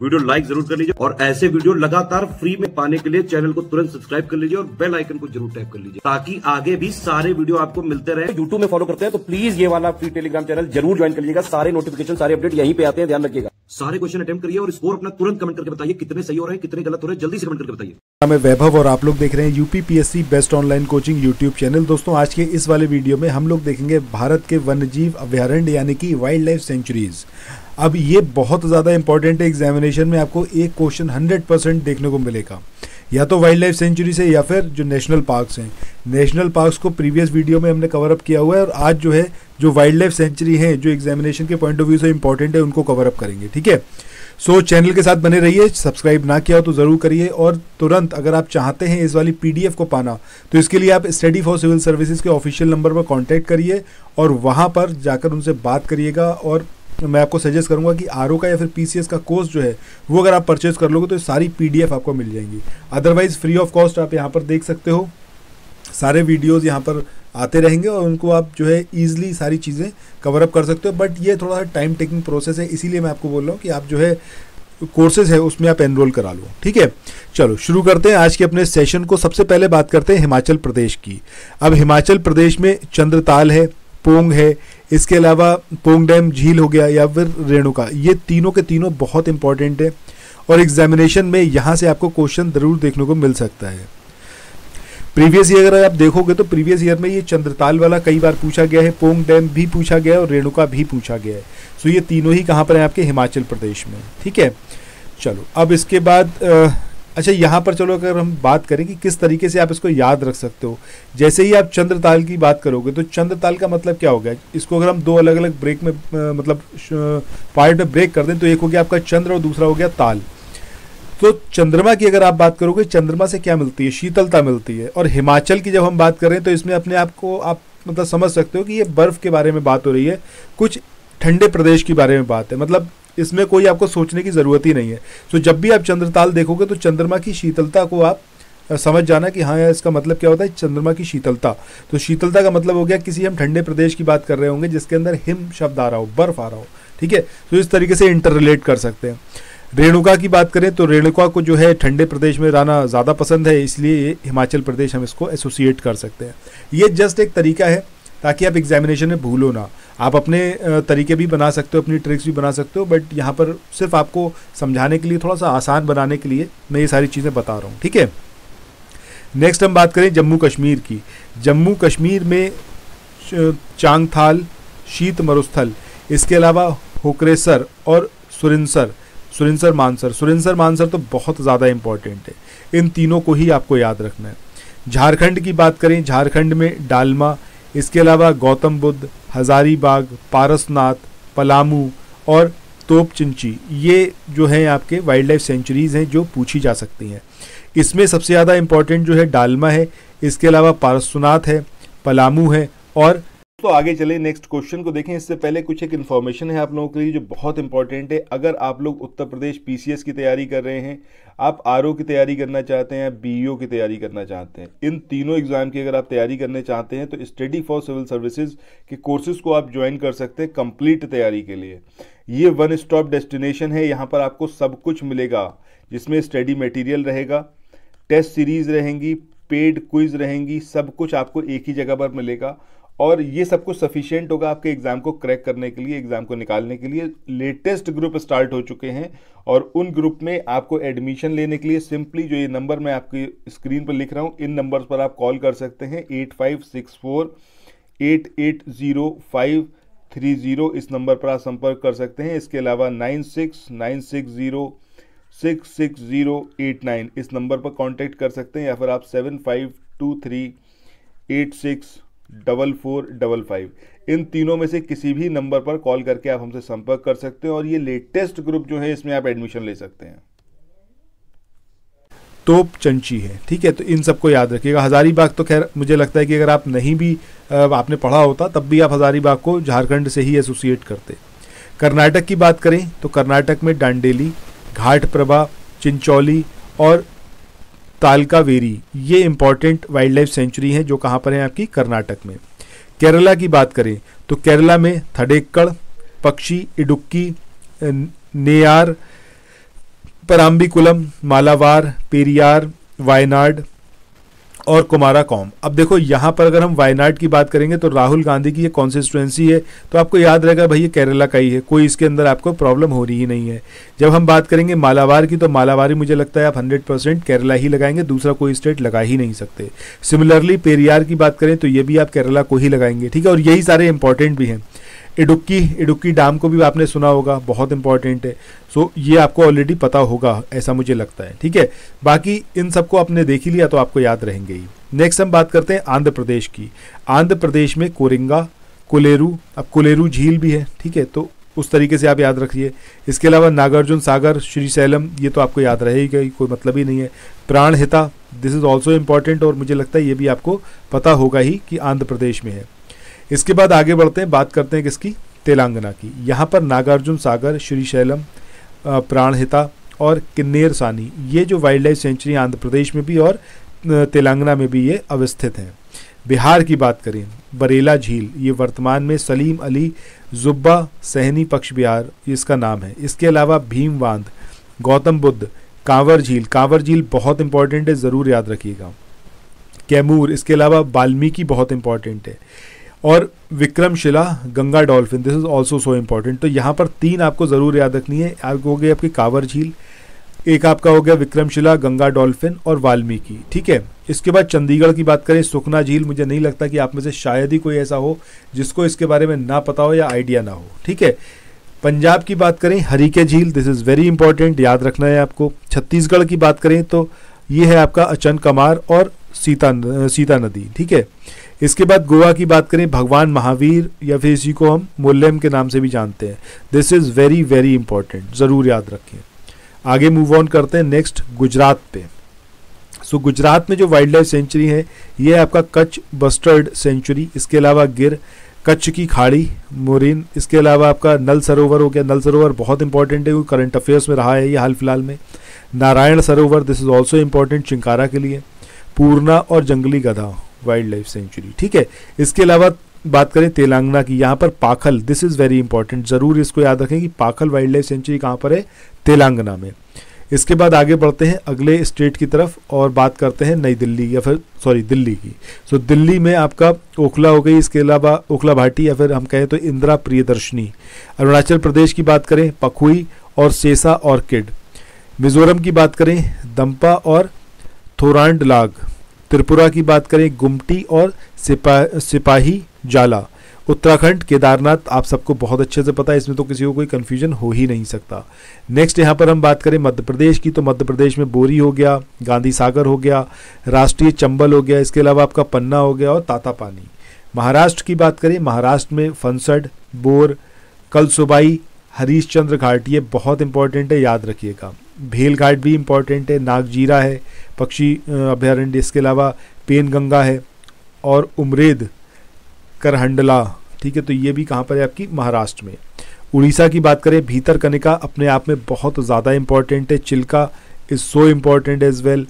Video like जरूर कर लीजिए और ऐसे वीडियो लगातार फ्री में पाने के लिए चैनल को तुरंत सब्सक्राइब कर लीजिए और बेल आइकन को जरूर टैप कर लीजिए ताकि आगे भी सारे वीडियो आपको मिलते रहे। यूट्यूब में फॉलो करते हैं तो प्लीज ये वाला फ्री टेलीग्राम चैनल जरूर ज्वाइन कर लीजिएगा। सारे नोटिफिकेशन सारे अपडेट यहीं पे आते हैं, ध्यान रखिएगा। सारे क्वेश्चन अटेम्प्ट करिए और स्कोर अपना तुरंत कमेंट करके बताइए कितने सही हो रहे हैं कितने गलत हो रहे हैं, जल्दी से कमेंट करके बताइए। मैं वैभव और आप लोग देख रहे हैं UPPSC best online coaching YouTube channel. दोस्तों आज के इस वाले वीडियो में हम लोग देखेंगे भारत के वन्यजीव अभ्यारण्य यानी कि वाइल्ड लाइफ सेंचुरीज। अब ये बहुत ज़्यादा इंपॉर्टेंट है, एग्जामिनेशन में आपको एक क्वेश्चन 100% देखने को मिलेगा, या तो वाइल्ड लाइफ सेंचुरी से या फिर जो नेशनल पार्क्स हैं। नेशनल पार्क्स को प्रीवियस वीडियो में हमने कवर अप किया हुआ है और आज जो है जो वाइल्ड लाइफ सेंचुरी हैं जो एग्जामिनेशन के पॉइंट ऑफ व्यू से इंपॉर्टेंट है उनको कवर अप करेंगे, ठीक है। सो चैनल के साथ बने रहिए, सब्सक्राइब ना किया हो तो ज़रूर करिए और तुरंत अगर आप चाहते हैं इस वाली पीडीएफ को पाना तो इसके लिए आप स्टडी फॉर सिविल सर्विसेज के ऑफिशियल नंबर पर कांटेक्ट करिए और वहाँ पर जाकर उनसे बात करिएगा। और मैं आपको सजेस्ट करूंगा कि आरओ का या फिर पीसीएस का कोर्स जो है वो अगर आप परचेज कर लोगे तो सारी पीडीएफ आपको मिल जाएंगी। अदरवाइज फ्री ऑफ कॉस्ट आप यहाँ पर देख सकते हो, सारे वीडियोस यहाँ पर आते रहेंगे और उनको आप जो है ईजिली सारी चीज़ें कवर अप कर सकते हो। बट ये थोड़ा सा टाइम टेकिंग प्रोसेस है, इसीलिए मैं आपको बोल रहा हूँ कि आप जो है कोर्सेज है उसमें आप एनरोल करा लो, ठीक है। चलो शुरू करते हैं आज के अपने सेशन को। सबसे पहले बात करते हैं हिमाचल प्रदेश की। अब हिमाचल प्रदेश में चंद्रताल है, पोंग है, इसके अलावा पोंग डैम झील हो गया या फिर रेणुका, ये तीनों के तीनों बहुत इंपॉर्टेंट है और एग्जामिनेशन में यहाँ से आपको क्वेश्चन जरूर देखने को मिल सकता है। प्रीवियस ईयर अगर आप देखोगे तो प्रीवियस ईयर में ये चंद्रताल वाला कई बार पूछा गया है, पोंग डैम भी पूछा गया है और रेणुका भी पूछा गया है। सो ये तीनों ही कहाँ पर है आपके हिमाचल प्रदेश में, ठीक है। चलो अब इसके बाद अच्छा यहाँ पर चलो अगर हम बात करें कि किस तरीके से आप इसको याद रख सकते हो। जैसे ही आप चंद्रताल की बात करोगे तो चंद्रताल का मतलब क्या हो गया, इसको अगर हम दो अलग अलग ब्रेक में मतलब पार्ट में ब्रेक कर दें तो एक हो गया आपका चंद्र और दूसरा हो गया ताल। तो चंद्रमा की अगर आप बात करोगे, चंद्रमा से क्या मिलती है, शीतलता मिलती है। और हिमाचल की जब हम बात करें तो इसमें अपने आप को आप मतलब समझ सकते हो कि ये बर्फ़ के बारे में बात हो रही है, कुछ ठंडे प्रदेश के बारे में बात है, मतलब इसमें कोई आपको सोचने की ज़रूरत ही नहीं है। तो जब भी आप चंद्रताल देखोगे तो चंद्रमा की शीतलता को आप समझ जाना कि हाँ यार इसका मतलब क्या होता है, चंद्रमा की शीतलता। तो शीतलता का मतलब हो गया किसी हम ठंडे प्रदेश की बात कर रहे होंगे जिसके अंदर हिम शब्द आ रहा हो, बर्फ़ आ रहा हो, ठीक है। तो इस तरीके से इंटर रिलेट कर सकते हैं। रेणुका की बात करें तो रेणुका को जो है ठंडे प्रदेश में रहना ज़्यादा पसंद है, इसलिए हिमाचल प्रदेश हम इसको एसोसिएट कर सकते हैं। ये जस्ट एक तरीका है ताकि आप एग्जामिनेशन में भूलो ना। आप अपने तरीके भी बना सकते हो, अपनी ट्रिक्स भी बना सकते हो, बट यहाँ पर सिर्फ आपको समझाने के लिए, थोड़ा सा आसान बनाने के लिए मैं ये सारी चीज़ें बता रहा हूँ, ठीक है। नेक्स्ट हम बात करें जम्मू कश्मीर की। जम्मू कश्मीर में चांगथाल, शीत मरुस्थल, इसके अलावा होकरेसर और सुरिनसर मानसर तो बहुत ज़्यादा इंपॉर्टेंट है, इन तीनों को ही आपको याद रखना है। झारखंड की बात करें, झारखंड में डालमा, इसके अलावा गौतम बुद्ध, हजारीबाग, पारसनाथ, पलामू और तोपचिंची, ये जो हैं आपके वाइल्ड लाइफ सेंचुरीज़ हैं जो पूछी जा सकती हैं। इसमें सबसे ज़्यादा इंपॉर्टेंट जो है डालमा है, इसके अलावा पारसनाथ है, पलामू है। और तो आगे चले नेक्स्ट क्वेश्चन को देखें। इससे पहले कुछ एक इन्फॉर्मेशन है आप लोगों के लिए जो बहुत इंपॉर्टेंट है। अगर आप लोग उत्तर प्रदेश पीसीएस की तैयारी कर रहे हैं, आप आरओ की तैयारी करना चाहते हैं, बीईओ की तैयारी करना चाहते हैं, इन तीनों एग्जाम की अगर आप तैयारी करने चाहते हैं तो स्टडी फॉर सिविल सर्विसेज के कोर्सेज को आप ज्वाइन कर सकते हैं कंप्लीट तैयारी के लिए। ये वन स्टॉप डेस्टिनेशन है, यहाँ पर आपको सब कुछ मिलेगा जिसमें स्टडी मटेरियल रहेगा, टेस्ट सीरीज रहेंगी, पेड क्विज रहेंगी, सब कुछ आपको एक ही जगह पर मिलेगा। और ये सब कुछ सफिशिएंट होगा आपके एग्ज़ाम को क्रैक करने के लिए, एग्ज़ाम को निकालने के लिए। लेटेस्ट ग्रुप स्टार्ट हो चुके हैं और उन ग्रुप में आपको एडमिशन लेने के लिए सिंपली जो ये नंबर मैं आपकी स्क्रीन पर लिख रहा हूँ, इन नंबर्स पर आप कॉल कर सकते हैं। 8564880530, इस नंबर पर आप संपर्क कर सकते हैं। इसके अलावा 9696066089, इस नंबर पर कांटेक्ट कर सकते हैं, या फिर आप 7523864455, इन तीनों में से किसी भी नंबर पर कॉल करके आप हमसे संपर्क कर सकते हैं और ये लेटेस्ट ग्रुप जो है इसमें आप एडमिशन ले सकते हैं। तोपचंची है, ठीक है। तो इन सबको याद रखिएगा। हजारीबाग तो खैर मुझे लगता है कि अगर आप नहीं भी आपने पढ़ा होता तब भी आप हजारीबाग को झारखंड से ही एसोसिएट करते। कर्नाटक की बात करें तो कर्नाटक में डांडेली, घाटप्रभा, चिंचौली और तालकावेरी, ये इंपॉर्टेंट वाइल्ड लाइफ सेंचुरी हैं जो कहाँ पर हैं आपकी कर्नाटक में। केरला की बात करें तो केरला में थडेक्कड़, पक्षी, इडुक्की, नेयार, पराम्बिकुलम, मालाबार, पेरियार, वायनाड और कुमाराकोम। अब देखो यहाँ पर अगर हम वायनाड की बात करेंगे तो राहुल गांधी की ये कॉन्स्टिट्यूएंसी है, तो आपको याद रहेगा भाई ये केरला का ही है, कोई इसके अंदर आपको प्रॉब्लम हो रही ही नहीं है। जब हम बात करेंगे मालाबार की, तो मालाबार मुझे लगता है आप 100% केरला ही लगाएंगे, दूसरा कोई स्टेट लगा ही नहीं सकते। सिमिलरली पेरियार की बात करें तो ये भी आप केरला को ही लगाएंगे, ठीक है। और यही सारे इंपॉर्टेंट भी हैं। इडुक्की डैम को भी आपने सुना होगा, बहुत इंपॉर्टेंट है। सो ये आपको ऑलरेडी पता होगा, ऐसा मुझे लगता है, ठीक है। बाकी इन सबको आपने देख ही लिया तो आपको याद रहेंगे ही। नेक्स्ट हम बात करते हैं आंध्र प्रदेश की। आंध्र प्रदेश में कोरिंगा, कोलेरू, अब कोलेरू झील भी है, ठीक है, तो उस तरीके से आप याद रखिए। इसके अलावा नागार्जुन सागर, श्रीशैलम, ये तो आपको याद रहेगा ही, कोई मतलब ही नहीं है। Pranhita, this is also important, और मुझे लगता है ये भी आपको पता होगा ही कि आंध्र प्रदेश में है। इसके बाद आगे बढ़ते हैं, बात करते हैं किसकी, तेलंगाना की। यहाँ पर नागार्जुन सागर, श्रीशैलम, प्राणहिता और किन्नेर सानी, ये जो wild life century Andhra Pradesh में भी और तेलंगाना में भी ये अवस्थित हैं। बिहार की बात करें, बरेला झील, ये वर्तमान में सलीम अली जुब्बा सहनी पक्ष बिहार इसका नाम है। इसके अलावा भीम बांध, गौतम बुद्ध, कांवर झील बहुत इंपॉर्टेंट है, ज़रूर याद रखिएगा। कैमूर, इसके अलावा वाल्मीकि बहुत इंपॉर्टेंट है, और Vikramshila, Ganga dolphin, this is also so important. तो यहाँ पर 3 आपको ज़रूर याद रखनी है। हो गई आपकी कांवर झील, एक आपका हो गया विक्रमशिला, गंगा डॉल्फिन और वाल्मीकि, ठीक है। इसके बाद चंडीगढ़ की बात करें, सुखना झील, मुझे नहीं लगता कि आप में से शायद ही कोई ऐसा हो जिसको इसके बारे में ना पता हो या आइडिया ना हो, ठीक है। पंजाब की बात करें, हरीके झील, दिस इज़ वेरी इंपॉर्टेंट, याद रखना है आपको। छत्तीसगढ़ की बात करें तो ये है आपका अचन कमार और सीता नदी, ठीक है। इसके बाद गोवा की बात करें, भगवान महावीर, या फिर इसी को हम मोल्लेम के नाम से भी जानते हैं। This is very very important, ज़रूर याद रखें। आगे मूव ऑन करते हैं नेक्स्ट गुजरात पे। सो गुजरात में जो वाइल्ड लाइफ सेंचुरी है ये है आपका कच्छ बस्टर्ड सेंचुरी। इसके अलावा गिर, कच्छ की खाड़ी, मोरिन, इसके अलावा आपका नल सरोवर हो गया। नल सरोवर बहुत इंपॉर्टेंट है, वो करंट अफेयर्स में रहा है ये हाल फिलहाल में। Narayan Sarovar, this is also important chinkara के लिए। पूर्णा और जंगली गधा वाइल्ड लाइफ सेंचुरी, ठीक है। इसके अलावा बात करें तेलंगाना की, यहाँ पर Pakhal, this is very important, ज़रूर इसको याद रखें कि पाखल वाइल्ड लाइफ सेंचुरी कहाँ पर है, तेलंगाना में। इसके बाद आगे बढ़ते हैं अगले स्टेट की तरफ और बात करते हैं नई दिल्ली, या फिर सॉरी दिल्ली की। सो दिल्ली में आपका ओखला हो गई, इसके अलावा ओखला भाटी, या फिर हम कहें तो इंदिरा प्रियदर्शनी। अरुणाचल प्रदेश की बात करें, पखुई और सेसा ऑर्किड। मिजोरम की बात करें, दम्पा और थोरांडलाग। त्रिपुरा की बात करें, गुमटी और सिपाही जाला। उत्तराखंड केदारनाथ, आप सबको बहुत अच्छे से पता है, इसमें तो किसी को कोई कन्फ्यूजन हो ही नहीं सकता। नेक्स्ट यहाँ पर हम बात करें मध्य प्रदेश की, तो मध्य प्रदेश में बोरी हो गया, गांधी सागर हो गया, राष्ट्रीय चंबल हो गया, इसके अलावा आपका पन्ना हो गया और तातापानी। महाराष्ट्र की बात करें, महाराष्ट्र में फनसड, बोर, कलसुबाई, हरीशचंद्र घाट, ये बहुत इंपॉर्टेंट है, याद रखिएगा। भेल घाट भी इंपॉर्टेंट है, नागजीरा है पक्षी अभयारण्य, इसके अलावा पेनगंगा है और उमरेद करहंडला, ठीक है। तो ये भी कहाँ पर है आपकी, महाराष्ट्र में। उड़ीसा की बात करें, भीतरकनिका अपने आप में बहुत ज़्यादा इंपॉर्टेंट है। Chilika is so important as well.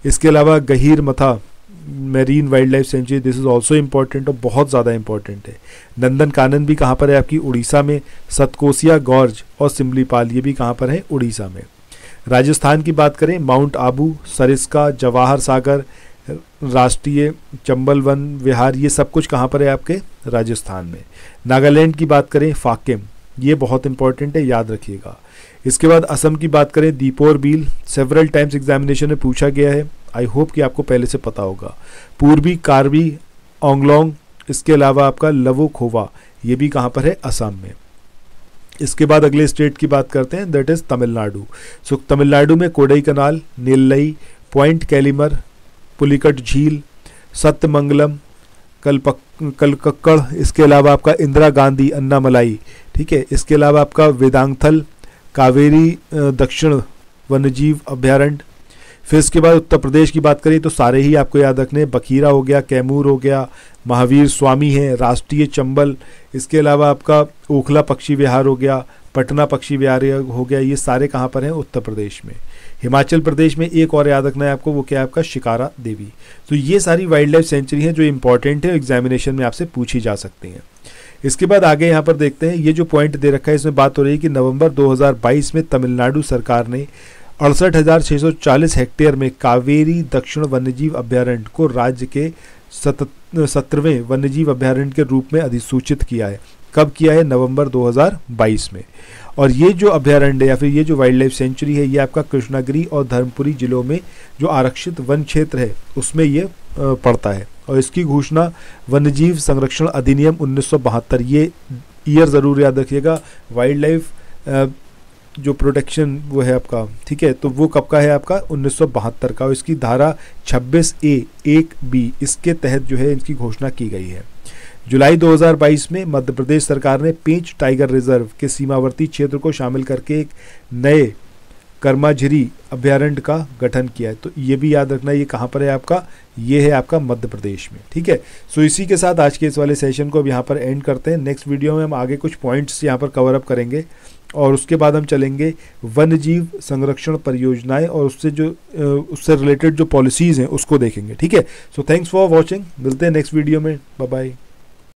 इसके अलावा Gahirmatha marine wild life sanctuary, this is also important और बहुत ज़्यादा इंपॉर्टेंट है। नंदन कानन भी कहाँ पर है आपकी, उड़ीसा में। सतकोसिया गॉर्ज और सिमलीपाल, ये भी कहाँ पर है, उड़ीसा में। राजस्थान की बात करें, माउंट आबू, सरिस्का, जवाहर सागर, राष्ट्रीय चंबल वन विहार, ये सब कुछ कहाँ पर है आपके, राजस्थान में। नागालैंड की बात करें, फाकिम, ये बहुत इंपॉर्टेंट है, याद रखिएगा। इसके बाद असम की बात करें, दीपोर बील, सेवरल टाइम्स एग्जामिनेशन में पूछा गया है, आई होप कि आपको पहले से पता होगा। पूर्वी कार्बी ओंगलोंग, इसके अलावा आपका लवो खोवा, ये भी कहाँ पर है, असम में। इसके बाद अगले स्टेट की बात करते हैं, दैट इज़ तमिलनाडु। सो तमिलनाडु में कोडई कनाल, नीलई, पॉइंट कैलिमर, पुलिकट झील, सत्यमंगलम, कलकक्कड़, इसके अलावा आपका इंदिरा गांधी अन्नामलाई, ठीक है। इसके अलावा आपका वेदांगथल, कावेरी दक्षिण वन्यजीव अभयारण्य। फिर इसके बाद उत्तर प्रदेश की बात करें तो सारे ही आपको याद रखने, बखीरा हो गया, कैमूर हो गया, महावीर स्वामी है, राष्ट्रीय चंबल, इसके अलावा आपका ओखला पक्षी विहार हो गया, पटना पक्षी विहार हो गया, ये सारे कहाँ पर हैं, उत्तर प्रदेश में। हिमाचल प्रदेश में एक और याद रखना है आपको, वो क्या है आपका, शिकारा देवी। तो ये सारी वाइल्ड लाइफ सेंचुरी हैं जो इंपॉर्टेंट है, एग्जामिनेशन में आपसे पूछी जा सकती हैं। इसके बाद आगे यहाँ पर देखते हैं, ये जो पॉइंट दे रखा है इसमें बात हो रही है कि नवंबर 2022 में तमिलनाडु सरकार ने 68,640 हेक्टेयर में कावेरी दक्षिण वन्यजीव अभ्यारण्य को राज्य के 17वें वन्यजीव अभ्यारण्य के रूप में अधिसूचित किया है। कब किया है? नवंबर 2022 में। और ये जो अभ्यारण्य या फिर ये जो वाइल्ड लाइफ सेंचुरी है, ये आपका कृष्णागिरी और धर्मपुरी जिलों में जो आरक्षित वन क्षेत्र है उसमें ये पड़ता है। और इसकी घोषणा वन्यजीव संरक्षण अधिनियम 1972, ये ईयर ज़रूर याद रखिएगा। वाइल्ड लाइफ जो प्रोटेक्शन वो है आपका, ठीक है, तो वो कब का है आपका? 1972 का। और इसकी धारा 26A 1B इसके तहत जो है इनकी घोषणा की गई है। जुलाई 2022 में मध्य प्रदेश सरकार ने पेंच टाइगर रिजर्व के सीमावर्ती क्षेत्र को शामिल करके एक नए कर्माझिरी अभ्यारण्य का गठन किया है। तो ये भी याद रखना, ये कहाँ पर है आपका? ये है आपका मध्य प्रदेश में, ठीक है। सो इसी के साथ आज के इस वाले सेशन को अब यहाँ पर एंड करते हैं। नेक्स्ट वीडियो में हम आगे कुछ पॉइंट्स यहाँ पर कवर अप करेंगे और उसके बाद हम चलेंगे वन्यजीव संरक्षण परियोजनाएं और उससे रिलेटेड जो पॉलिसीज़ हैं उसको देखेंगे, ठीक है। सो थैंक्स फॉर वॉचिंग, मिलते हैं नेक्स्ट वीडियो में, बाय बाय।